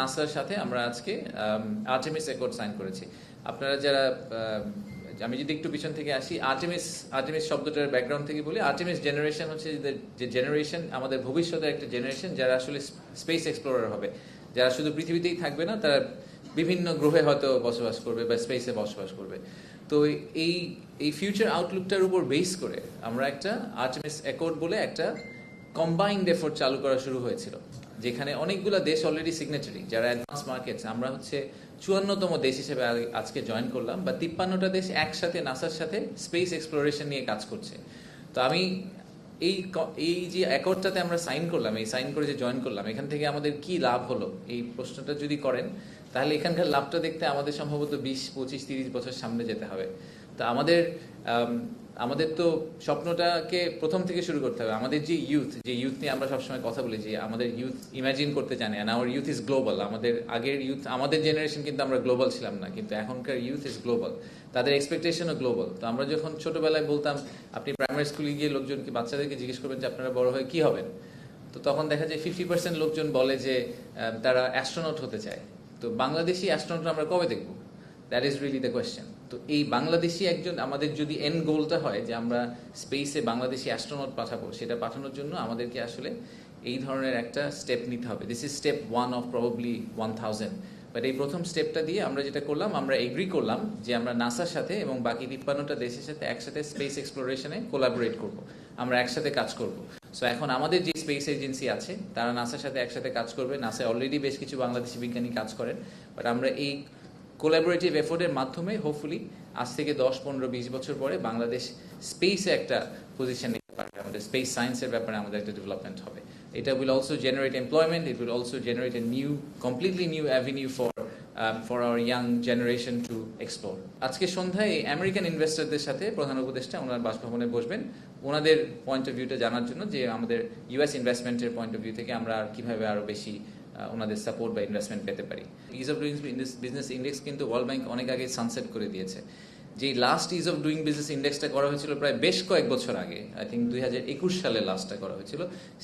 নাসার সাথে আমরা আজকে আর্টেমিস অ্যাকর্ড সাইন করেছি। আপনারা যারা আমি যদি একটু পিছন থেকে আসি, আর্টেমিস শব্দটার ব্যাকগ্রাউন্ড থেকে বলি, আর্টেমিস জেনারেশন হচ্ছে যে জেনারেশন, আমাদের ভবিষ্যতের একটা জেনারেশন যারা আসলে স্পেস এক্সপ্লোরার হবে, যারা শুধু পৃথিবীতেই থাকবে না, তারা বিভিন্ন গ্রহে হয়তো বসবাস করবে বা স্পেসে বসবাস করবে। তো এই ফিউচার আউটলুকটার উপর বেস করে আমরা একটা আর্টেমিস অ্যাকর্ড বলে একটা কম্বাইন্ড এফোর্ট চালু করা শুরু হয়েছিল, যেখানে অনেকগুলো দেশ অলরেডি সিগনেটারি, যারা অ্যাডভান্স মার্কেটস। আমরা হচ্ছে 54তম দেশ হিসেবে আজকে জয়েন করলাম, বা 53টা দেশ একসাথে নাসার সাথে স্পেস এক্সপ্লোরেশন নিয়ে কাজ করছে। তো আমি এই যে অ্যাকর্ডটাতে আমরা সাইন করলাম, এই সাইন করে যে জয়েন করলাম, এখান থেকে আমাদের কি লাভ হলো, এই প্রশ্নটা যদি করেন, তাহলে এখানকার লাভটা দেখতে আমাদের সম্ভবত 20, 25, 30 বছর সামনে যেতে হবে। তো আমাদের তো স্বপ্নটাকে প্রথম থেকে শুরু করতে হবে। আমাদের যে ইউথ নিয়ে আমরা সবসময় কথা বলি, যে আমাদের ইউথ ইমাজিন করতে জানে, and our youth is global. আগের ইউথ, আমাদের জেনারেশন কিন্তু আমরা গ্লোবাল ছিলাম না, কিন্তু এখনকার ইউথ ইজ গ্লোবাল, তাদের এক্সপেকটেশনও গ্লোবাল। তো আমরা যখন ছোটবেলায় বলতাম, আপনি প্রাইমারি স্কুলে গিয়ে লোকজনকে, বাচ্চাদেরকে জিজ্ঞেস করবেন যে আপনারা বড় হয়ে কি হবেন, তো তখন দেখা যায় 50% লোকজন বলে যে তারা অ্যাস্ট্রোনট হতে চায়। তো বাংলাদেশি অ্যাস্ট্রোনট আমরা কবে দেখব? That is really the question. তো এই বাংলাদেশি একজন, আমাদের যদি এন্ড গোলটা হয় যে আমরা স্পেসে বাংলাদেশি অ্যাস্ট্রোনট পাঠাবো, সেটা পাঠানোর জন্য আমাদেরকে আসলে এই ধরনের একটা স্টেপ নিতে হবে। This is step 1 of probably 1000। But এই প্রথম স্টেপটা দিয়ে আমরা যেটা করলাম, আমরা এগ্রি করলাম যে আমরা নাসার সাথে এবং বাকি 53টা দেশের সাথে একসাথে স্পেস এক্সপ্লোরেশনে কোলাবোরেট করব, আমরা একসাথে কাজ করব। সো এখন আমাদের যে স্পেস এজেন্সি আছে, তারা নাসার সাথে একসাথে কাজ করবে। নাসায় অলরেডি বেশ কিছু বাংলাদেশি বিজ্ঞানী কাজ করেন, বাট আমরা এই কোলাবোরেটিভ এফোর্টের মাধ্যমে হোপফুলি আজ থেকে 10, 15, 20 বছর পরে বাংলাদেশ স্পেসে একটা পজিশন নিতে পারবে, আমাদের স্পেস সায়েন্সের ব্যাপারে আমাদের একটা ডেভেলপমেন্ট হবে। এটা will also generate employment, it will also generate A completely new avenue for our young generation to explore. আজকে সন্ধ্যায় আমেরিকান ইনভেস্টরদের সাথে প্রধান উপদেষ্টা ওনার বাসভবনে বসবেন, ওনাদের পয়েন্ট অফ ভিউটা জানার জন্য, যে আমাদের ইউএস ইনভেস্টমেন্টের পয়েন্ট অফ ভিউ থেকে আমরা আর কিভাবে আরো বেশি ওনাদের সাপোর্ট বা ইনভেস্টমেন্ট পেতে পারি। Ease of doing business index কিন্তু ওয়ার্ল্ড ব্যাংক অনেক আগে সানসেট করে দিয়েছে। যে last ease of doing business ইন্ডেক্সটা করা হয়েছিল প্রায় বেশ কয়েক বছর আগে, আই থিঙ্ক 2021 সালে লাস্টটা করা হয়েছিল,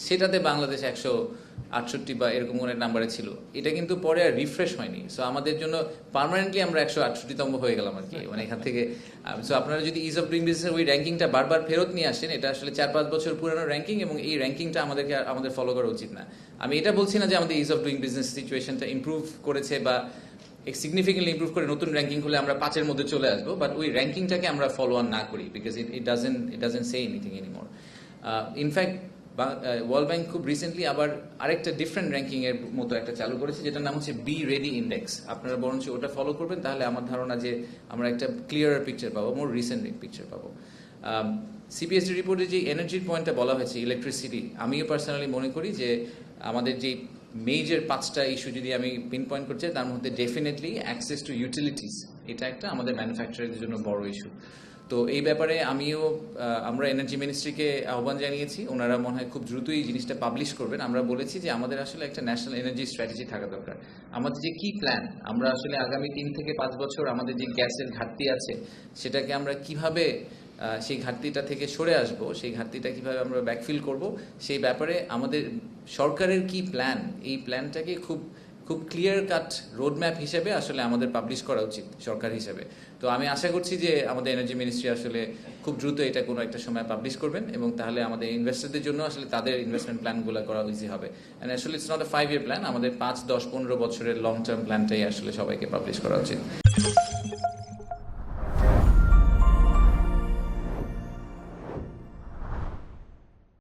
সেটাতে বাংলাদেশ 168 বা এরকম কোনো নাম্বারে ছিল। এটা কিন্তু পরে আর রিফ্রেশ হয়নি। সো আমাদের জন্য পার্মানেন্টলি আমরা 168তম হয়ে গেলাম আর কি, মানে এখান থেকে। সো আপনারা যদি ইজ অফ ডুইং বিজনেসের ওই র্যাঙ্কিংটা বারবার ফেরত নিয়ে আসেন, এটা আসলে 4-5 বছর পুরানো র্যাঙ্কিং, এবং এই র্যাঙ্কিংটা আমাদের ফলো করা উচিত না। আমি এটা বলছি না যে আমাদের ইজ অফ ডুইং বিজনেস সিচুয়েশনটা ইমপ্রুভ করেছে বা সিগনিফিকেন্টলি ইমপ্রুভ করে নতুন র্যাঙ্কিং হলে আমরা 5-এর মধ্যে চলে আসবো, বাট ওই র্যাঙ্কিংটাকে আমরা ফলো অন না করি, because it doesn't say anything anymore. In fact world bank খুব রিসেন্টলি আবার আরেকটা ডিফারেন্ট র্যাঙ্কিং এর মতো একটা চালু করেছে, যেটার নাম হচ্ছে বি রেডি ইন্ডেক্স। আপনারা বরঞ্চ ওটা ফলো করবেন, তাহলে আমার ধারণা যে আমরা একটা ক্লিয়ার পিকচার পাবো, মোর রিসেন্ট পিকচার পাবো। সিপিএসডি রিপোর্টে যে এনার্জির পয়েন্টটা বলা হয়েছে, ইলেকট্রিসিটি, আমিও পার্সোনালি মনে করি যে আমাদের যে মেজর 5টা ইস্যু যদি আমি পিন পয়েন্ট করতে চাই, তার মধ্যে ডেফিনেটলি অ্যাক্সেস টু ইউটিলিটিস, এটা একটা আমাদের ম্যানুফ্যাকচারারদের জন্য বড় ইস্যু। তো এই ব্যাপারে আমরা এনার্জি মিনিস্ট্রিকে আহ্বান জানিয়েছি, ওনারা মনে হয় খুব দ্রুতই এই জিনিসটা পাবলিশ করবেন। আমরা বলেছি যে আমাদের আসলে একটা ন্যাশনাল এনার্জি স্ট্র্যাটেজি থাকা দরকার। আমাদের যে কি প্ল্যান, আমরা আসলে আগামী 3 থেকে 5 বছর আমাদের যে গ্যাসের ঘাটতি আছে, সেটাকে আমরা কিভাবে সেই ঘাটতিটা থেকে সরে আসব, সেই ঘাটতিটা কিভাবে আমরা ব্যাকফিল করব, সেই ব্যাপারে আমাদের সরকারের কি প্ল্যান, এই প্ল্যানটাকে খুব ক্লিয়ার কাট রোডম্যাপ হিসেবে আসলে আমাদের পাবলিশ করা উচিত সরকার হিসেবে। তো আমি আশা করছি যে আমাদের এনার্জি মিনিস্ট্রি আসলে খুব দ্রুত এটা কোনো একটা সময় পাবলিশ করবেন, এবং তাহলে আমাদের ইনভেস্টরদের জন্য আসলে তাদের ইনভেস্টমেন্ট প্ল্যানগুলো করা ইজি হবে। অ্যান্ড আসলে it's not a 5-year plan, আমাদের 5, 10, 15 বছরের লং টার্ম প্ল্যানটাই আসলে সবাইকে পাবলিশ করা উচিত।